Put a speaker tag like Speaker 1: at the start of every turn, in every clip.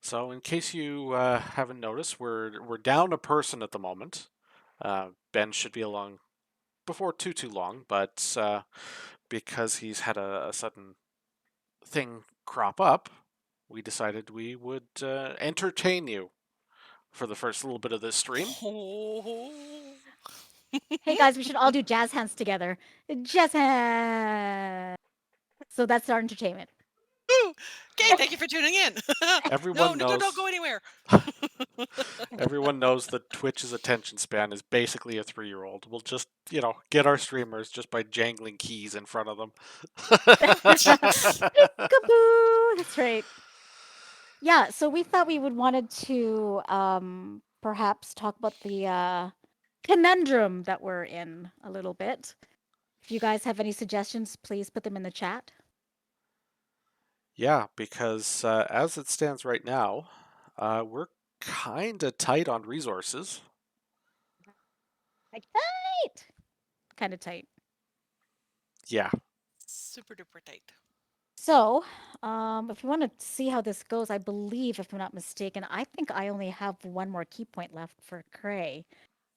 Speaker 1: So, in case you haven't noticed, we're down a person at the moment. Ben should be along before too long, but because he's had a sudden thing crop up, we decided we would entertain you for the first little bit of this stream.
Speaker 2: Oh.
Speaker 3: Hey guys, we should all do jazz hands together. Jazz hands. So that's our entertainment.
Speaker 2: Okay, thank you for tuning in. No,
Speaker 1: Everyone
Speaker 2: don't
Speaker 1: knows.
Speaker 2: go anywhere.
Speaker 1: Everyone knows that Twitch's attention span is basically a 3-year-old. We'll just, get our streamers just by jangling keys in front of them.
Speaker 3: Peekaboo! That's right. Yeah, so we thought we would wanted to perhaps talk about the conundrum that we're in a little bit. If you guys have any suggestions, please put them in the chat.
Speaker 1: Yeah, because as it stands right now, we're kind of tight on resources.
Speaker 3: Like tight, kind of tight.
Speaker 1: Yeah.
Speaker 2: Super duper tight.
Speaker 3: So, if you want to see how this goes, I believe, if I'm not mistaken, I think I only have one more key point left for Cray.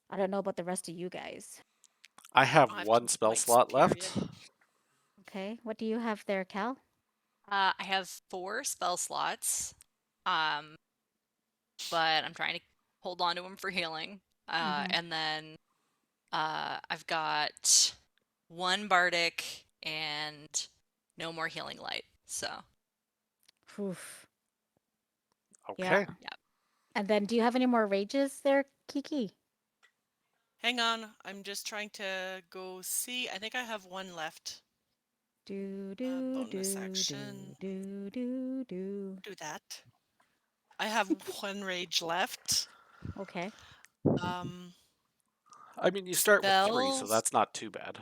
Speaker 3: I don't know about the rest of you guys.
Speaker 1: I have
Speaker 2: I have
Speaker 1: one
Speaker 2: 2
Speaker 1: spell
Speaker 2: points,
Speaker 1: slot
Speaker 2: period.
Speaker 1: left.
Speaker 3: Okay, what do you have there, Cal?
Speaker 4: I have 4 spell slots, but I'm trying to hold on to them for healing. And then I've got 1 bardic and no more healing light. So
Speaker 3: Oof.
Speaker 1: Okay.
Speaker 3: Yeah. And then, do you have any more rages there, Kiki?
Speaker 2: Hang on, I'm just trying to go see. I think I have 1 left. Bonus action.
Speaker 3: Do.
Speaker 2: Do that. I have 1 rage left.
Speaker 3: Okay.
Speaker 1: I mean, you start with 3, so
Speaker 2: Spells.
Speaker 1: that's not too bad.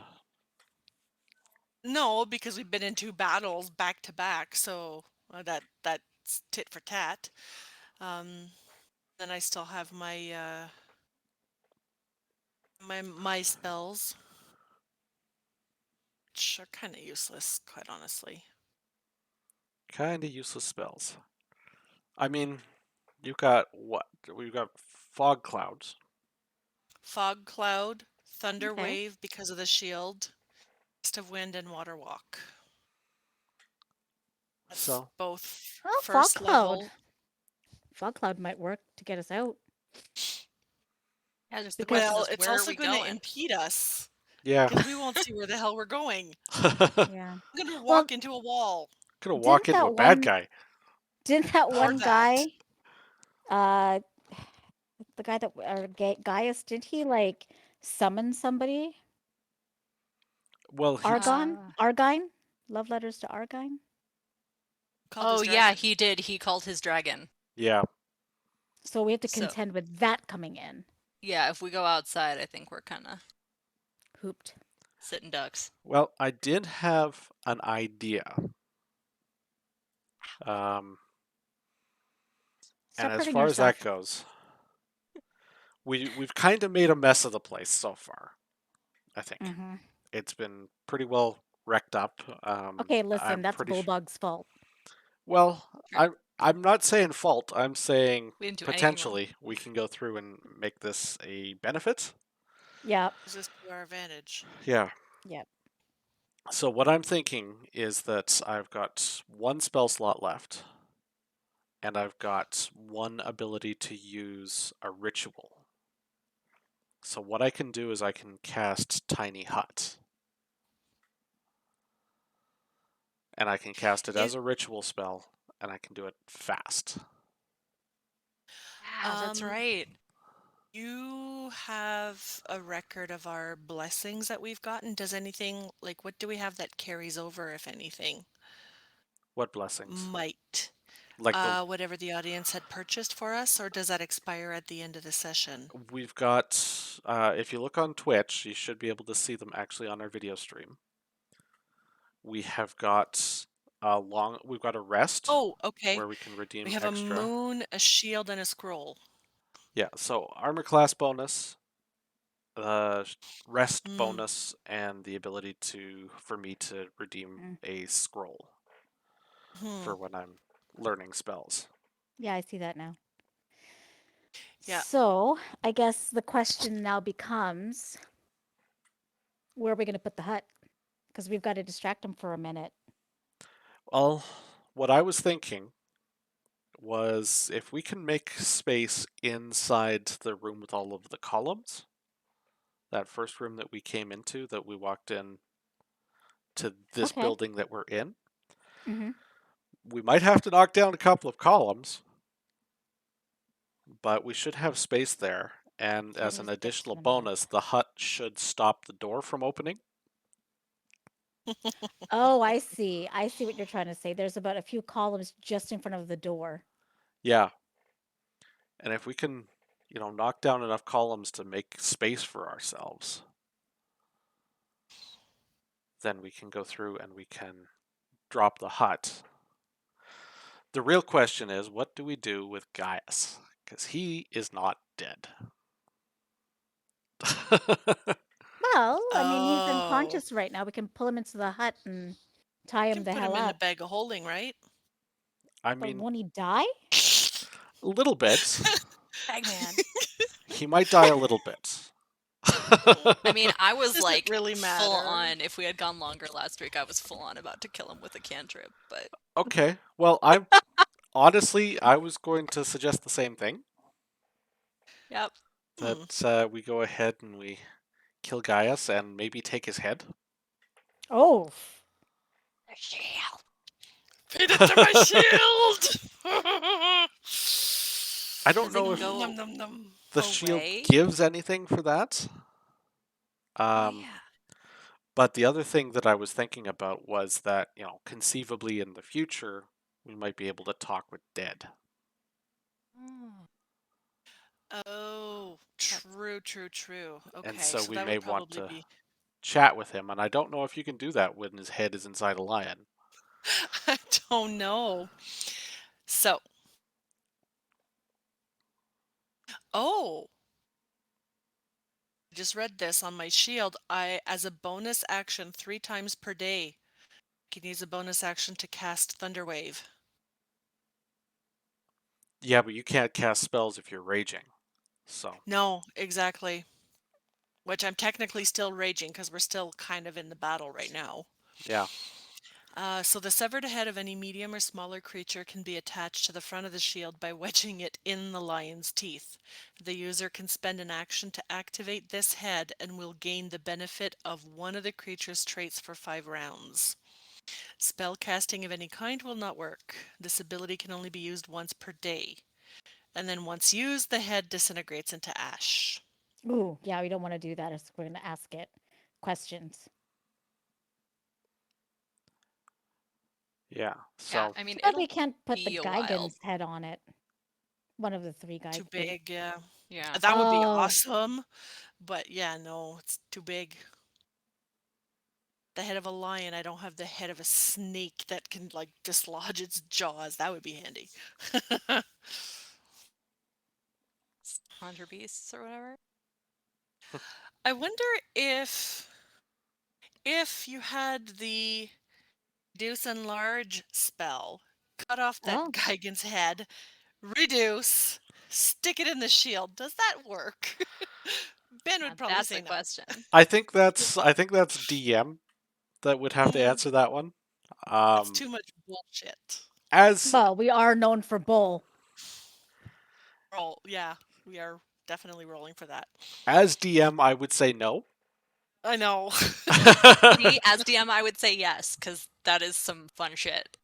Speaker 2: No, because we've been in 2 battles back to back, so that's tit for tat. Then I still have my my spells, which are kind of useless, quite honestly.
Speaker 1: Kind of useless spells. I mean, you've got what? We've got fog clouds.
Speaker 2: Fog cloud, thunder
Speaker 3: Okay.
Speaker 2: wave because of the shield, gust of wind, and water walk. That's
Speaker 1: So,
Speaker 2: both
Speaker 3: Oh,
Speaker 2: first
Speaker 3: fog cloud.
Speaker 2: level.
Speaker 3: Fog cloud might work to get us out.
Speaker 4: yeah, just the
Speaker 3: Because-
Speaker 4: question
Speaker 2: Well,
Speaker 4: is,
Speaker 2: it's
Speaker 4: where are
Speaker 2: also
Speaker 4: we
Speaker 2: going to
Speaker 4: going?
Speaker 2: impede us
Speaker 1: yeah.
Speaker 2: because we won't see where the hell we're going.
Speaker 3: Yeah.
Speaker 2: I'm going to walk into a wall.
Speaker 1: Gonna walk
Speaker 3: Didn't
Speaker 1: into
Speaker 3: that
Speaker 1: a bad
Speaker 3: one-
Speaker 1: guy.
Speaker 3: Didn't that
Speaker 2: Or
Speaker 3: one
Speaker 2: that.
Speaker 3: guy, the guy that, or Gaius, didn't he like summon somebody?
Speaker 1: Well,
Speaker 3: Argine? Love letters to Argine?
Speaker 2: Called his
Speaker 4: yeah,
Speaker 2: dragon.
Speaker 4: he did. He called his dragon.
Speaker 1: yeah.
Speaker 3: So we have to
Speaker 4: So-
Speaker 3: contend with that coming in.
Speaker 4: Yeah, if we go outside, I think we're kind of
Speaker 3: Hooped.
Speaker 4: sitting ducks.
Speaker 1: Well, I did have an idea. And
Speaker 3: Stop
Speaker 1: as
Speaker 3: hurting
Speaker 1: far as that
Speaker 3: yourself.
Speaker 1: goes, we've kind of made a mess of the place so far. I think
Speaker 3: Mm-hmm.
Speaker 1: it's been pretty well wrecked up.
Speaker 3: Okay, listen,
Speaker 1: I'm
Speaker 3: that's
Speaker 1: pretty
Speaker 3: Bulldog's fault.
Speaker 1: Well,
Speaker 4: True.
Speaker 1: I'm not saying fault. I'm saying
Speaker 4: We didn't do anything wrong.
Speaker 1: potentially we can go through and make this a benefit.
Speaker 3: Yeah.
Speaker 2: Use this to our advantage.
Speaker 1: Yeah.
Speaker 3: Yep.
Speaker 1: So what I'm thinking is that I've got 1 spell slot left, and I've got 1 ability to use a ritual. So what I can do is I can cast Tiny Hut. And I can cast it as a ritual spell, and I can do it fast.
Speaker 4: Yeah, that's right.
Speaker 2: You have a record of our blessings that we've gotten. Does anything, like, what do we have that carries over, if anything?
Speaker 1: What blessings?
Speaker 2: Might.
Speaker 1: Like
Speaker 2: Whatever the audience had purchased for us, or does that expire at the end of the session?
Speaker 1: we've got, if you look on Twitch, you should be able to see them actually on our video stream. We have got we've got a rest.
Speaker 2: Oh, okay.
Speaker 1: Where we can redeem
Speaker 2: We have
Speaker 1: extra.
Speaker 2: a moon, a shield, and a scroll.
Speaker 1: Yeah, so armor class bonus, rest
Speaker 2: Mm.
Speaker 1: bonus, and the ability for me to redeem a scroll for when I'm learning spells.
Speaker 3: Yeah, I see that now.
Speaker 2: Yeah.
Speaker 3: So I guess the question now becomes, where are we going to put the hut? Because we've got to distract him for a minute.
Speaker 1: Well, what I was thinking was if we can make space inside the room with all of the columns, that first room that we came into, that we walked in to this
Speaker 3: Okay.
Speaker 1: building that we're in,
Speaker 3: Mm-hmm.
Speaker 1: we might have to knock down a couple of columns, but we should have space there. And
Speaker 3: What
Speaker 1: as an
Speaker 3: is this
Speaker 1: additional
Speaker 3: one here?
Speaker 1: bonus, the hut should stop the door from opening.
Speaker 3: Oh, I see. I see what you're trying to say. There's about a few columns just in front of the door.
Speaker 1: Yeah. And if we can, knock down enough columns to make space for ourselves, then we can go through and we can drop the hut. The real question is, what do we do with Gaius? Because he is not dead.
Speaker 3: Well, I mean, he's
Speaker 2: Oh.
Speaker 3: unconscious right now. We can pull him into the hut and tie
Speaker 2: You
Speaker 3: him
Speaker 2: can
Speaker 3: the
Speaker 2: put
Speaker 3: hell
Speaker 2: him in a
Speaker 3: up.
Speaker 2: bag of holding, right?
Speaker 1: I
Speaker 3: But
Speaker 1: mean,
Speaker 3: won't he die?
Speaker 1: a little bit.
Speaker 4: Bagman.
Speaker 1: He might die a little bit.
Speaker 4: I mean, I was
Speaker 2: Does it
Speaker 4: like
Speaker 2: really
Speaker 4: full
Speaker 2: matter?
Speaker 4: on. If we had gone longer last week, I was full on about to kill him with a cantrip. But
Speaker 1: Okay, well, honestly, I was going to suggest the same thing.
Speaker 4: yep.
Speaker 2: Hmm.
Speaker 1: That we go ahead and we kill Gaius and maybe take his head.
Speaker 3: Oh,
Speaker 4: The shield.
Speaker 2: Feed it to my shield!
Speaker 1: I don't
Speaker 4: Does it
Speaker 1: know if
Speaker 2: Nom,
Speaker 4: go
Speaker 2: nom, nom.
Speaker 1: the shield
Speaker 4: away?
Speaker 1: gives anything for that.
Speaker 4: Oh
Speaker 1: Um,
Speaker 4: yeah.
Speaker 1: but the other thing that I was thinking about was that, conceivably in the future, we might be able to talk with dead.
Speaker 4: Oh,
Speaker 2: Oh,
Speaker 4: that-
Speaker 2: true, true, true.
Speaker 1: And
Speaker 2: Okay,
Speaker 1: so
Speaker 2: so
Speaker 1: we
Speaker 2: that
Speaker 1: may
Speaker 2: would
Speaker 1: want
Speaker 2: probably
Speaker 1: to
Speaker 2: be.
Speaker 1: chat with him, and I don't know if you can do that when his head is inside a lion.
Speaker 2: I don't know. So, oh, I just read this on my shield. As a bonus action, 3 times per day, can use a bonus action to cast Thunderwave.
Speaker 1: Yeah, but you can't cast spells if you're raging. So,
Speaker 2: No, exactly. Which I'm technically still raging because we're still kind of in the battle right now.
Speaker 1: yeah.
Speaker 2: So the severed head of any medium or smaller creature can be attached to the front of the shield by wedging it in the lion's teeth. The user can spend an action to activate this head and will gain the benefit of one of the creature's traits for 5 rounds. Spell casting of any kind will not work. This ability can only be used once per day. And then once used, the head disintegrates into ash.
Speaker 3: ooh, yeah, we don't want to do that. We're going to ask it questions.
Speaker 1: Yeah.
Speaker 4: yeah.
Speaker 1: So,
Speaker 4: I mean,
Speaker 3: Too bad we
Speaker 4: it'll
Speaker 3: can't put the
Speaker 4: be a while.
Speaker 3: Geigen's head on it. One of the three
Speaker 2: Too
Speaker 3: Geigen.
Speaker 2: big, yeah.
Speaker 4: Yeah.
Speaker 2: That would be
Speaker 3: Oh,
Speaker 2: awesome. But yeah, no, it's too big. The head of a lion, I don't have the head of a snake that can like dislodge its jaws. That would be handy.
Speaker 4: Hunter beasts or whatever.
Speaker 2: I wonder if you had the reduce and large spell, cut off that
Speaker 3: oh,
Speaker 2: Geigen's head, reduce, stick it in the shield. Does that work? Ben would probably
Speaker 4: That's
Speaker 2: say
Speaker 4: the
Speaker 2: no.
Speaker 4: question.
Speaker 1: I think that's DM that would have to
Speaker 2: Mm,
Speaker 1: answer that one.
Speaker 2: that's
Speaker 1: Um,
Speaker 2: too much bullshit.
Speaker 1: as
Speaker 3: well, we are known for bull.
Speaker 2: Roll, yeah, we are definitely rolling for that.
Speaker 1: as DM, I would say no.
Speaker 2: I know.
Speaker 4: See, as DM, I would say yes, because that is some fun shit.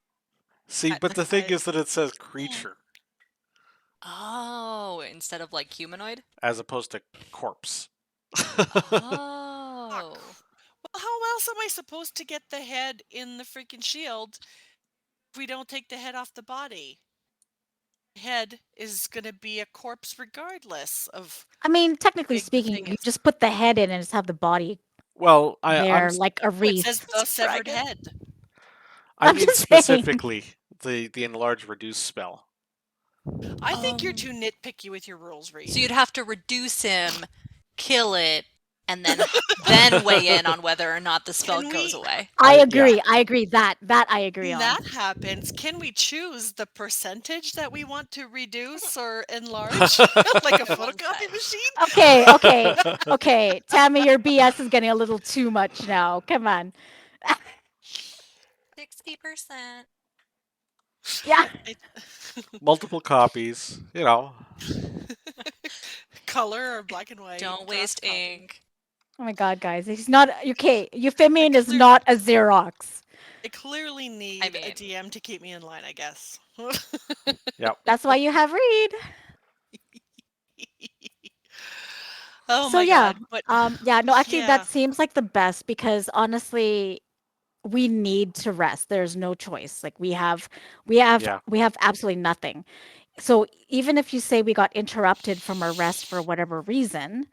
Speaker 1: See, but the thing
Speaker 2: I
Speaker 1: is that it says
Speaker 2: mm,
Speaker 1: creature
Speaker 4: Oh, instead of like humanoid?
Speaker 1: as opposed to corpse.
Speaker 2: fuck.
Speaker 4: Oh.
Speaker 2: Well, how else am I supposed to get the head in the freaking shield if we don't take the head off the body? Head is gonna be a corpse regardless of
Speaker 3: I mean, technically
Speaker 2: big the
Speaker 3: speaking,
Speaker 2: thing
Speaker 3: you
Speaker 2: is.
Speaker 3: just put the head in and just have the body
Speaker 1: Well,
Speaker 3: there like a
Speaker 2: Oh, it says
Speaker 3: wreath.
Speaker 2: the severed
Speaker 4: Dragon.
Speaker 2: head.
Speaker 1: I
Speaker 3: I'm
Speaker 1: mean
Speaker 3: just saying.
Speaker 1: specifically the enlarge reduce spell.
Speaker 2: I think you're
Speaker 4: Um,
Speaker 2: too nitpicky with your rules, Reed.
Speaker 4: so you'd have to reduce him, kill it, and then weigh in on whether or not the spell
Speaker 2: Can
Speaker 4: goes
Speaker 2: we,
Speaker 4: away.
Speaker 3: I
Speaker 1: Yeah.
Speaker 3: agree. I agree. That I agree
Speaker 2: when
Speaker 3: on.
Speaker 2: that happens, can we choose the percentage that we want to reduce or enlarge? Like a
Speaker 4: Good one,
Speaker 2: photocopy
Speaker 4: Ty.
Speaker 2: machine?
Speaker 3: Okay. Tammy, your BS is getting a little too much now. Come on.
Speaker 4: 60%.
Speaker 3: Yeah.
Speaker 2: It-
Speaker 1: Multiple copies,
Speaker 2: Color or black and white,
Speaker 4: Don't
Speaker 2: draft
Speaker 4: waste
Speaker 2: copy.
Speaker 4: ink.
Speaker 3: Oh my God, guys, he's not okay.
Speaker 2: I
Speaker 3: Euphemian is
Speaker 2: clear,
Speaker 3: not a Xerox.
Speaker 2: I clearly
Speaker 4: I
Speaker 2: need a
Speaker 4: mean,
Speaker 2: DM to keep me in line, I guess.
Speaker 1: Yep.
Speaker 3: That's why you have Reed.
Speaker 2: Oh
Speaker 3: So
Speaker 2: my
Speaker 3: yeah,
Speaker 2: god, but
Speaker 3: yeah. No, actually, that
Speaker 2: yeah.
Speaker 3: seems like the best because honestly, we need to rest. There's no choice. Like
Speaker 1: Yeah.
Speaker 3: we have absolutely nothing. So even if you say we got interrupted from our rest for whatever reason,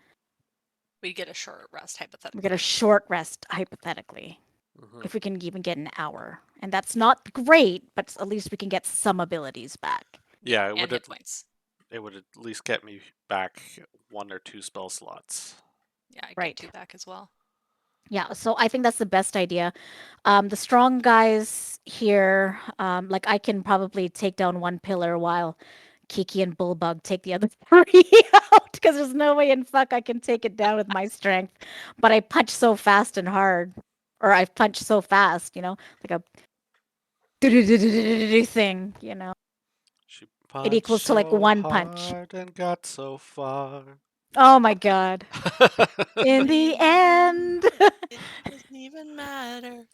Speaker 4: we get a short rest,
Speaker 3: we get a
Speaker 4: hypothetically.
Speaker 3: short rest hypothetically.
Speaker 1: Hmm.
Speaker 3: If we can even get an hour, and that's not great, but at least we can get some abilities back.
Speaker 1: Yeah,
Speaker 4: And hit points.
Speaker 1: it would at least get me back 1 or 2 spell slots.
Speaker 4: Yeah, I get
Speaker 3: Right.
Speaker 4: 2 back as well.
Speaker 3: Yeah, so I think that's the best idea. The strong guys here, like I can probably take down one pillar while Kiki and Bullbug take the other three out because there's no way in fuck I can take it down with my strength. But I punch so fast and hard, or I punch so fast, like a thing,
Speaker 1: She
Speaker 3: It
Speaker 1: punched
Speaker 3: equals to like
Speaker 1: so
Speaker 3: one punch.
Speaker 1: hard and got so far.
Speaker 3: Oh my god. In the end.
Speaker 2: It doesn't even matter.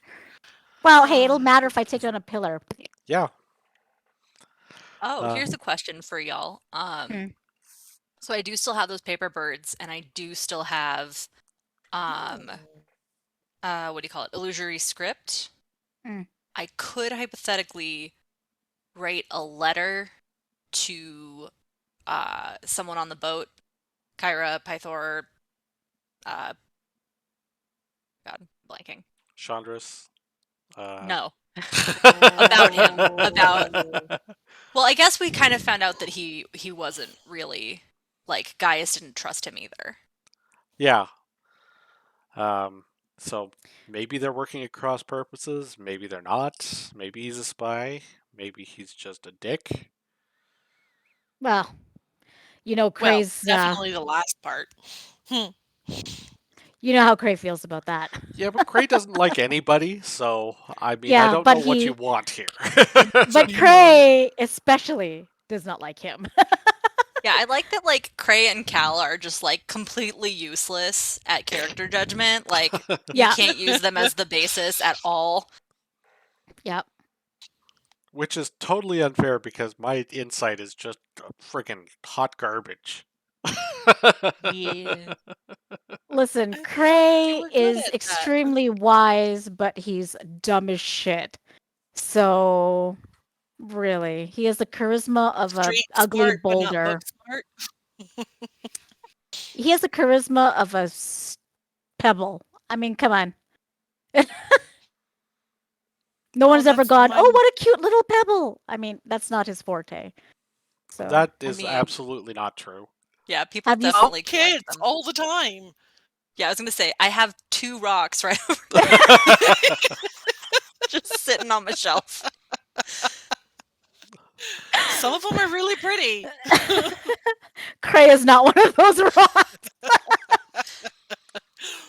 Speaker 3: Well, hey, it'll
Speaker 2: Ah,
Speaker 3: matter if I take down a pillar.
Speaker 1: Yeah.
Speaker 4: Oh,
Speaker 1: Uh,
Speaker 4: here's a question for y'all.
Speaker 3: Hmm.
Speaker 4: So I do still have those paper birds, and I do still have, um, what do you call it? Illusory script.
Speaker 3: Mm.
Speaker 4: I could hypothetically write a letter to someone on the boat, Kyra, Pythor, uh, God, blanking.
Speaker 1: Chandras.
Speaker 4: No, about him. About
Speaker 2: Oh.
Speaker 4: well, I guess we kind of found out that he wasn't really like Gaius didn't trust him either.
Speaker 1: Yeah. Um, so maybe they're working at cross purposes. Maybe they're not. Maybe he's a spy. Maybe he's just a dick.
Speaker 3: Well,
Speaker 2: Well,
Speaker 3: Cray's,
Speaker 2: definitely the last part. Hmm.
Speaker 3: you know how Cray feels about that.
Speaker 1: Yeah, but Cray doesn't like anybody, so I mean, I
Speaker 3: Yeah,
Speaker 1: don't know what you want here.
Speaker 3: but
Speaker 2: Yeah.
Speaker 3: Cray especially does not like him.
Speaker 4: Yeah, I like that like Cray and Cal are just like completely useless at character judgment. Like you
Speaker 3: Yeah,
Speaker 4: can't use them as the basis at all.
Speaker 3: yeah.
Speaker 1: Which is totally unfair because my insight is just friggin' hot garbage.
Speaker 4: Yeah.
Speaker 3: Listen,
Speaker 2: I thought you
Speaker 3: Cray
Speaker 2: were good
Speaker 3: is
Speaker 2: at that.
Speaker 3: extremely wise, but he's dumb as shit. So, really, he has the charisma of a
Speaker 2: Street
Speaker 3: ugly
Speaker 2: smart, but not book
Speaker 3: boulder.
Speaker 2: smart.
Speaker 3: He has the charisma of a pebble. I mean, come on. No
Speaker 2: Oh,
Speaker 3: one's ever
Speaker 2: that's
Speaker 3: gone, "Oh,
Speaker 2: remind.
Speaker 3: what a cute little pebble." I mean, that's not his forte. So,
Speaker 1: That
Speaker 4: I
Speaker 1: is
Speaker 4: mean,
Speaker 1: absolutely not true.
Speaker 4: yeah, people
Speaker 3: have you
Speaker 2: Oh,
Speaker 4: definitely collect
Speaker 2: kids,
Speaker 4: them.
Speaker 2: all the time.
Speaker 4: Yeah, I was gonna say I have 2 rocks right over just sitting on my shelf.
Speaker 2: Some of them are really pretty.
Speaker 3: Cray is not one of those rocks.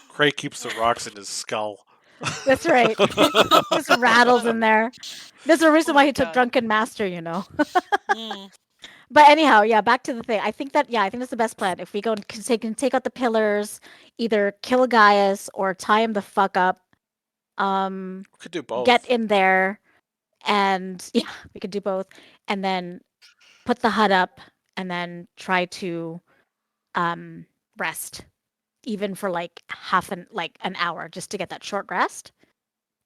Speaker 1: Cray keeps the rocks in his skull.
Speaker 3: That's right. Just rattles in there. There's a
Speaker 2: Oh
Speaker 3: reason why
Speaker 2: my
Speaker 3: he took
Speaker 2: god.
Speaker 3: Drunken Master.
Speaker 2: Mm.
Speaker 3: But anyhow, yeah, back to the thing. I think that's the best plan. If we go and take out the pillars, either kill Gaius or tie him the fuck up, um,
Speaker 1: Could do
Speaker 3: get
Speaker 1: both.
Speaker 3: in there, and yeah, we could do both, and then put the hut up, and then try to um rest, even for like like an hour, just to get that short rest.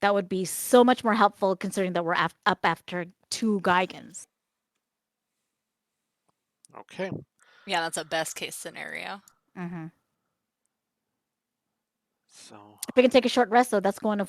Speaker 3: That would be so much more helpful considering that we're up after 2 Geigans.
Speaker 1: Okay.
Speaker 4: Yeah, that's a best case scenario.
Speaker 3: Mhm.
Speaker 1: So
Speaker 3: If we can take a short rest, though, that's going to